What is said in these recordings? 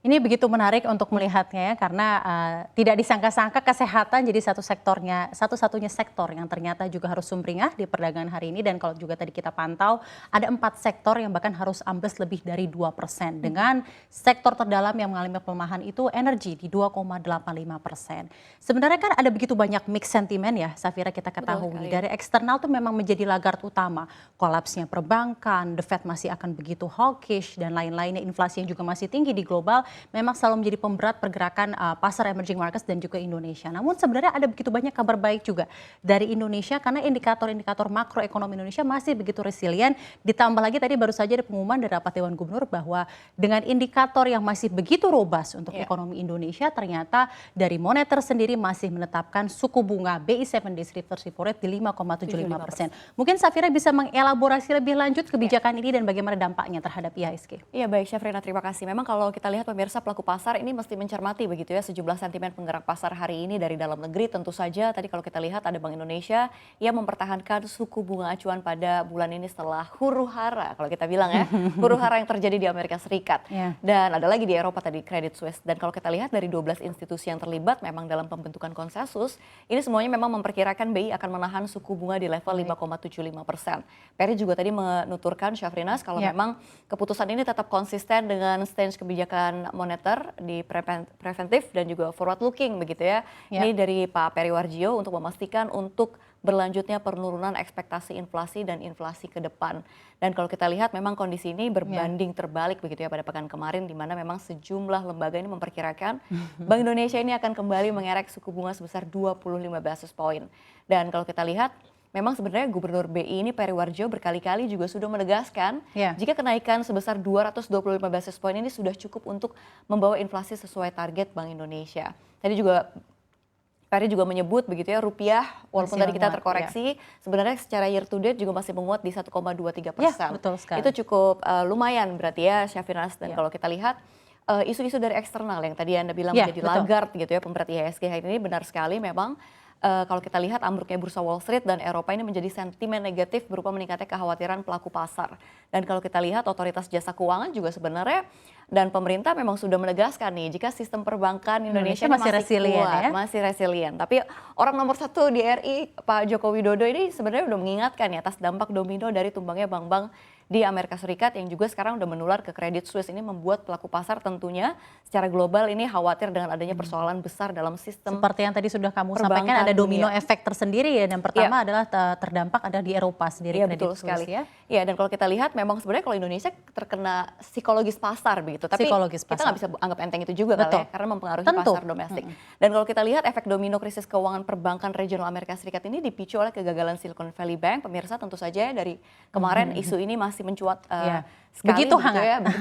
Ini begitu menarik untuk melihatnya ya, karena tidak disangka-sangka kesehatan jadi satu-satunya sektor yang ternyata juga harus sumringah di perdagangan hari ini. Dan kalau juga tadi kita pantau, ada 4 sektor yang bahkan harus ambles lebih dari 2%. Dengan sektor terdalam yang mengalami pelemahan itu energi di 2,85%. Sebenarnya kan ada begitu banyak mix sentimen ya, Safira, kita Betul ketahui. sekali. Dari eksternal tuh memang menjadi lagarde utama. Kolapsnya perbankan, The Fed masih akan begitu hawkish, dan lain-lainnya, inflasi yang juga masih tinggi di global, memang selalu menjadi pemberat pergerakan pasar emerging markets dan juga Indonesia. Namun sebenarnya ada begitu banyak kabar baik juga dari Indonesia karena indikator-indikator makroekonomi Indonesia masih begitu resilient. Ditambah lagi tadi baru saja ada pengumuman dari rapat Dewan Gubernur bahwa dengan indikator yang masih begitu robust untuk ekonomi Indonesia, ternyata dari moneter sendiri masih menetapkan suku bunga BI 7 Days Reverse Repo Rate di 5,75%. Mungkin Safira bisa mengelaborasi lebih lanjut kebijakan ini dan bagaimana dampaknya terhadap IHSG. Iya baik Syafrina, terima kasih. Memang kalau kita lihat pemirsa, pelaku pasar ini mesti mencermati begitu ya sejumlah sentimen penggerak pasar hari ini dari dalam negeri. Tentu saja tadi kalau kita lihat ada Bank Indonesia yang mempertahankan suku bunga acuan pada bulan ini setelah huru-hara kalau kita bilang ya, huru-hara yang terjadi di Amerika Serikat. Dan ada lagi di Eropa tadi Credit Suisse. Dan kalau kita lihat dari 12 institusi yang terlibat memang dalam pembentukan konsensus, ini semuanya memang memperkirakan BI akan menahan suku bunga di level 5,75%. Peri juga tadi menuturkan Syafrinas kalau memang keputusan ini tetap konsisten dengan stance kebijakan moneter di preventif dan juga forward looking begitu ya. Ini dari Pak Peri Warjio untuk memastikan untuk berlanjutnya penurunan ekspektasi inflasi dan inflasi ke depan. Dan kalau kita lihat memang kondisi ini berbanding terbalik begitu ya pada pekan kemarin, di mana memang sejumlah lembaga ini memperkirakan Bank Indonesia ini akan kembali mengerek suku bunga sebesar 25 basis point. Dan kalau kita lihat memang sebenarnya Gubernur BI ini Peri Warjio berkali-kali juga sudah menegaskan jika kenaikan sebesar 225 basis point ini sudah cukup untuk membawa inflasi sesuai target Bank Indonesia. Tadi juga Peri juga menyebut begitu ya rupiah walaupun tadi kita terkoreksi sebenarnya secara year to date juga masih menguat di 1,23%. Itu cukup lumayan berarti ya Syafrinas. Dan kalau kita lihat isu-isu dari eksternal yang tadi Anda bilang menjadi lagarde gitu ya pemberat IHSG hari ini, benar sekali memang. Kalau kita lihat ambruknya bursa Wall Street dan Eropa ini menjadi sentimen negatif berupa meningkatnya kekhawatiran pelaku pasar. Dan kalau kita lihat otoritas jasa keuangan juga sebenarnya dan pemerintah memang sudah menegaskan nih jika sistem perbankan Indonesia masih resilient kuat, masih resilient. Tapi orang nomor 1 di RI Pak Joko Widodo ini sebenarnya udah mengingatkan ya atas dampak domino dari tumbangnya bank-bank di Amerika Serikat yang juga sekarang udah menular ke Credit Suisse. Ini membuat pelaku pasar tentunya secara global ini khawatir dengan adanya persoalan besar dalam sistem. Seperti yang tadi sudah kamu sampaikan ada domino efek tersendiri ya. Dan pertama adalah terdampak ada di Eropa sendiri. Betul sekali ya. Dan kalau kita lihat memang sebenarnya kalau Indonesia terkena psikologis pasar begitu. Tapi kita nggak bisa anggap enteng itu juga kali ya, karena mempengaruhi pasar domestik. Dan kalau kita lihat efek domino krisis keuangan perbankan regional Amerika Serikat ini dipicu oleh kegagalan Silicon Valley Bank. Pemirsa tentu saja dari kemarin isu ini masih mencuat sekali begitu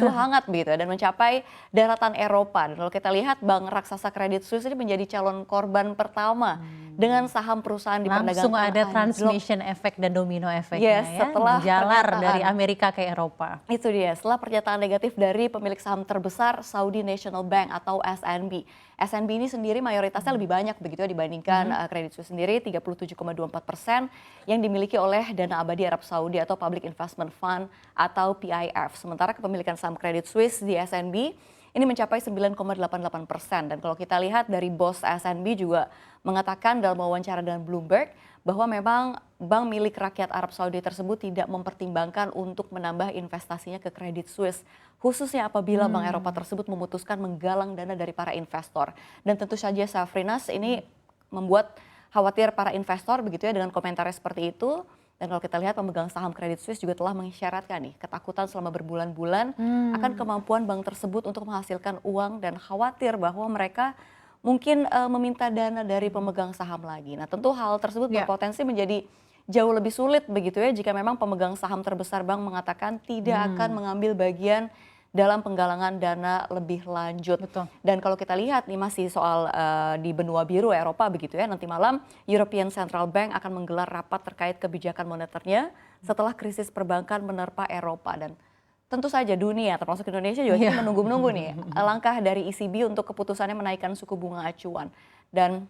hangat begitu dan mencapai daratan Eropa. Dan kalau kita lihat bank raksasa Credit Suisse ini menjadi calon korban pertama dengan saham perusahaan diperdagangkan. Langsung ada transmission effect dan domino efeknya setelah menjalar dari Amerika ke Eropa. Itu dia, setelah pernyataan negatif dari pemilik saham terbesar Saudi National Bank atau SNB. SNB ini sendiri mayoritasnya lebih banyak begitu ya dibandingkan Credit Suisse sendiri 37,24% yang dimiliki oleh Dana Abadi Arab Saudi atau Public Investment Fund atau PIF. Sementara kepemilikan saham Credit Suisse di SNB ini mencapai 9,88%. Dan kalau kita lihat dari bos SNB juga mengatakan dalam wawancara dengan Bloomberg bahwa memang bank milik rakyat Arab Saudi tersebut tidak mempertimbangkan untuk menambah investasinya ke Credit Suisse. Khususnya apabila Bank Eropa tersebut memutuskan menggalang dana dari para investor. Dan tentu saja Syafrinas ini membuat khawatir para investor begitu ya dengan komentarnya seperti itu. Dan kalau kita lihat pemegang saham Credit Suisse juga telah mengisyaratkan nih ketakutan selama berbulan-bulan akan kemampuan bank tersebut untuk menghasilkan uang dan khawatir bahwa mereka mungkin meminta dana dari pemegang saham lagi. Nah tentu hal tersebut berpotensi menjadi jauh lebih sulit begitu ya jika memang pemegang saham terbesar bank mengatakan tidak akan mengambil bagian dalam penggalangan dana lebih lanjut. Dan kalau kita lihat nih masih soal di benua biru Eropa begitu ya, nanti malam European Central Bank akan menggelar rapat terkait kebijakan moneternya setelah krisis perbankan menerpa Eropa. Dan tentu saja dunia termasuk Indonesia juga menunggu-menunggu nih langkah dari ECB untuk keputusannya menaikkan suku bunga acuan. Dan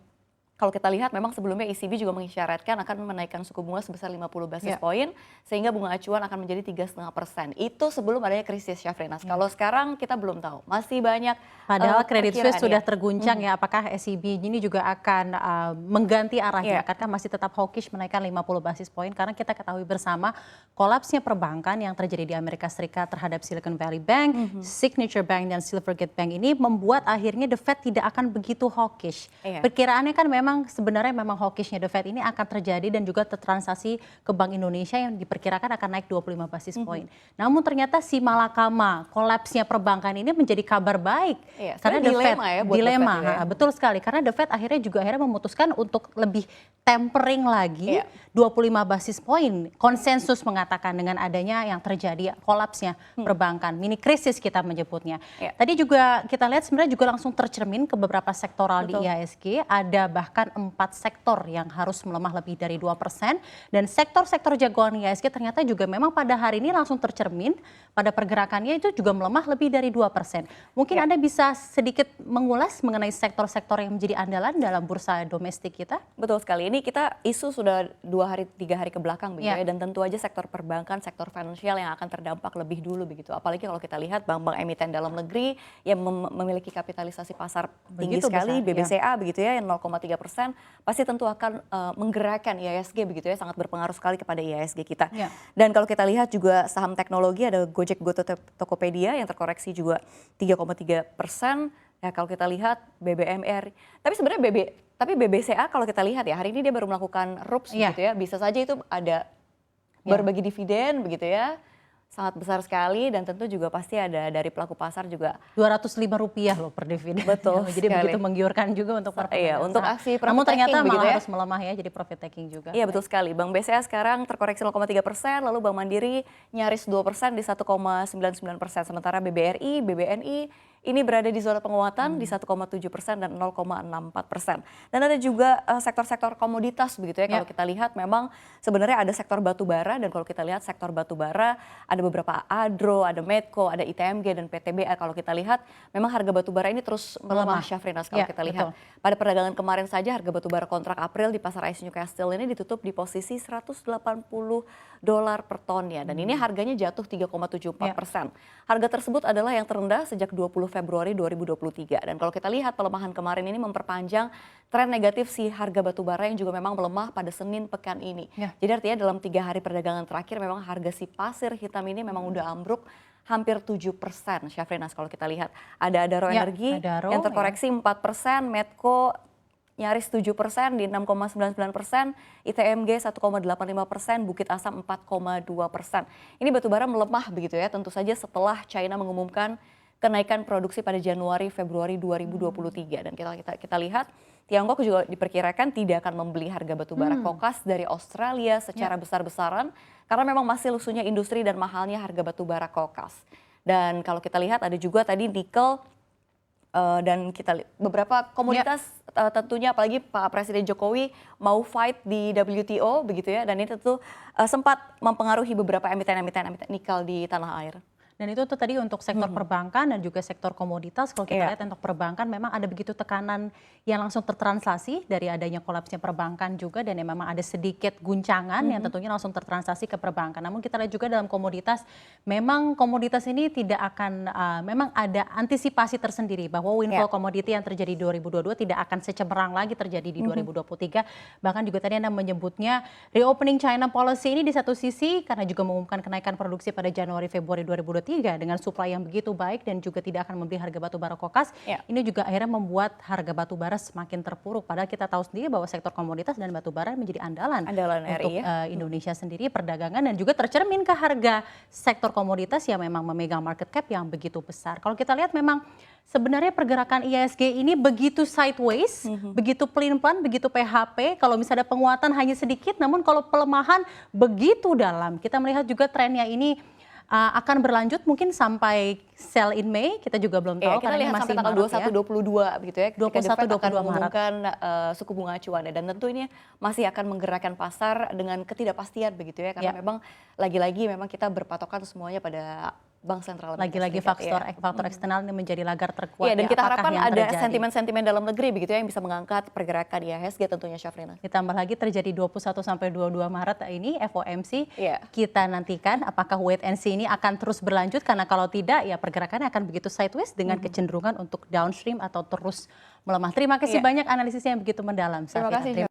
kalau kita lihat memang sebelumnya ECB juga mengisyaratkan akan menaikkan suku bunga sebesar 50 basis poin sehingga bunga acuan akan menjadi 3,5%. Itu sebelum adanya krisis, Syafrinas. Kalau sekarang kita belum tahu, masih banyak Padahal Credit Suisse perkiraan, sudah terguncang ya, apakah SCB ini juga akan mengganti arahnya, akankah masih tetap hawkish menaikkan 50 basis poin, karena kita ketahui bersama kolapsnya perbankan yang terjadi di Amerika Serikat terhadap Silicon Valley Bank, Signature Bank dan Silvergate Bank ini membuat akhirnya The Fed tidak akan begitu hawkish. Perkiraannya kan memang sebenarnya memang hawkishnya The Fed ini akan terjadi dan juga tertransaksi ke Bank Indonesia yang diperkirakan akan naik 25 basis poin. Namun ternyata si malakama kolapsnya perbankan ini menjadi kabar baik. Karena The Fed dilema, betul sekali. Karena The Fed akhirnya memutuskan untuk lebih tempering lagi 25 basis poin. Konsensus mengatakan dengan adanya yang terjadi kolapsnya perbankan, mini krisis kita menyebutnya. Tadi juga kita lihat sebenarnya juga langsung tercermin ke beberapa sektoral di IHSG. Ada bahkan 4 sektor yang harus melemah lebih dari 2%. Dan sektor-sektor jagoan IHSG ternyata juga memang pada hari ini langsung tercermin pada pergerakannya itu juga melemah lebih dari 2%. Mungkin Anda bisa sedikit mengulas mengenai sektor-sektor yang menjadi andalan dalam bursa domestik kita? Betul sekali. Ini kita isu sudah 2-3 hari ke belakang begitu ya, dan tentu aja sektor perbankan, sektor finansial yang akan terdampak lebih dulu begitu. Apalagi kalau kita lihat bank-bank emiten dalam negeri yang memiliki kapitalisasi pasar tinggi sekali, BBCA begitu ya, yang 0,3%, pasti tentu akan menggerakkan IHSG begitu ya, sangat berpengaruh sekali kepada IHSG kita. Dan kalau kita lihat juga saham teknologi ada Gojek, Goto, Tokopedia yang terkoreksi juga 3,3%. Ya kalau kita lihat BBMR, tapi sebenarnya BBCA kalau kita lihat ya hari ini dia baru melakukan RUPS gitu ya, bisa saja itu ada berbagi dividen begitu ya, sangat besar sekali dan tentu juga pasti ada dari pelaku pasar juga. Rp205 loh per dividen. Betul. Jadi begitu menggiurkan juga untuk para pemegang untuk saham. aksi profit Namun ternyata taking malah ya, harus melemah ya, jadi profit taking juga. Iya betul sekali. Bank BCA sekarang terkoreksi 0,3%, lalu Bank Mandiri nyaris 2% di 1,99%. Sementara BBRI, BBNI ini berada di zona penguatan di 1,7% dan 0,64%. Dan ada juga sektor-sektor komoditas begitu ya. Kalau kita lihat memang sebenarnya ada sektor batu bara, dan kalau kita lihat sektor batu bara ada beberapa Adro, ada Medco, ada ITMG dan PTBA. Kalau kita lihat memang harga batu bara ini terus melemah, Syafrinas. Kalau kita lihat pada perdagangan kemarin saja harga batu bara kontrak April di pasar ICE Newcastle ini ditutup di posisi $180 per tonnya, dan ini harganya jatuh 3,74%. Harga tersebut adalah yang terendah sejak 20 Februari 2023. Dan kalau kita lihat pelemahan kemarin ini memperpanjang tren negatif si harga batu bara yang juga memang melemah pada Senin pekan ini. Jadi artinya dalam 3 hari perdagangan terakhir memang harga si pasir hitam ini memang udah ambruk hampir 7%, Syafrinas. Kalau kita lihat ada Adaro Energi yang terkoreksi 4%, Medco nyaris 7% di 6,99%, ITMG 1,85%, Bukit Asam 4,2%. Ini batubara melemah begitu ya, tentu saja setelah China mengumumkan kenaikan produksi pada Januari Februari 2023, dan kita lihat Tiongkok juga diperkirakan tidak akan membeli harga batubara kokas dari Australia secara besar-besaran karena memang masih lusuhnya industri dan mahalnya harga batubara kokas. Dan kalau kita lihat ada juga tadi nikel dan kita beberapa komoditas tentunya, apalagi Pak Presiden Jokowi mau fight di WTO begitu ya, dan ini tentu sempat mempengaruhi beberapa emiten-emiten nikel di tanah air. Dan itu tuh tadi untuk sektor perbankan dan juga sektor komoditas. Kalau kita lihat untuk perbankan memang ada begitu tekanan yang langsung tertranslasi dari adanya kolapsnya perbankan juga, dan yang memang ada sedikit guncangan yang tentunya langsung tertranslasi ke perbankan. Namun kita lihat juga dalam komoditas, memang komoditas ini tidak akan, memang ada antisipasi tersendiri bahwa windfall commodity yang terjadi di 2022 tidak akan secemerlang lagi terjadi di 2023. Bahkan juga tadi Anda menyebutnya reopening China policy ini di satu sisi karena juga mengumumkan kenaikan produksi pada Januari Februari 2023 dengan supply yang begitu baik dan juga tidak akan membeli harga batu bara kokas, ini juga akhirnya membuat harga batu bara semakin terpuruk. Padahal kita tahu sendiri bahwa sektor komoditas dan batu bara menjadi andalan untuk Indonesia sendiri perdagangan, dan juga tercermin ke harga sektor komoditas yang memang memegang market cap yang begitu besar. Kalau kita lihat memang sebenarnya pergerakan IHSG ini begitu sideways, begitu pelin-pelan, begitu PHP. Kalau misalnya ada penguatan hanya sedikit, namun kalau pelemahan begitu dalam. Kita melihat juga trennya ini akan berlanjut mungkin sampai sell in May, kita juga belum tahu kita karena lihat masih sampai tanggal 21-22 begitu ya, ketika The Fed akan mengumumkan suku bunga acuan, dan tentu ini masih akan menggerakkan pasar dengan ketidakpastian begitu ya, karena memang lagi-lagi memang kita berpatokan semuanya pada Bank Sentral Amerika Lagi-lagi Serikat, faktor eksternal ini menjadi lagar terkuat. Iya, dan kita Apakah harapkan yang ada terjadi? sentimen-sentimen dalam negeri begitu ya yang bisa mengangkat pergerakan IHSG tentunya, Syafrina. Ditambah lagi terjadi 21 sampai 22 Maret ini FOMC. Iya. Kita nantikan apakah wait and see ini akan terus berlanjut, karena kalau tidak ya pergerakannya akan begitu sideways dengan kecenderungan untuk downstream atau terus melemah. Terima kasih Iya. banyak analisisnya yang begitu mendalam. Terima Safira. kasih,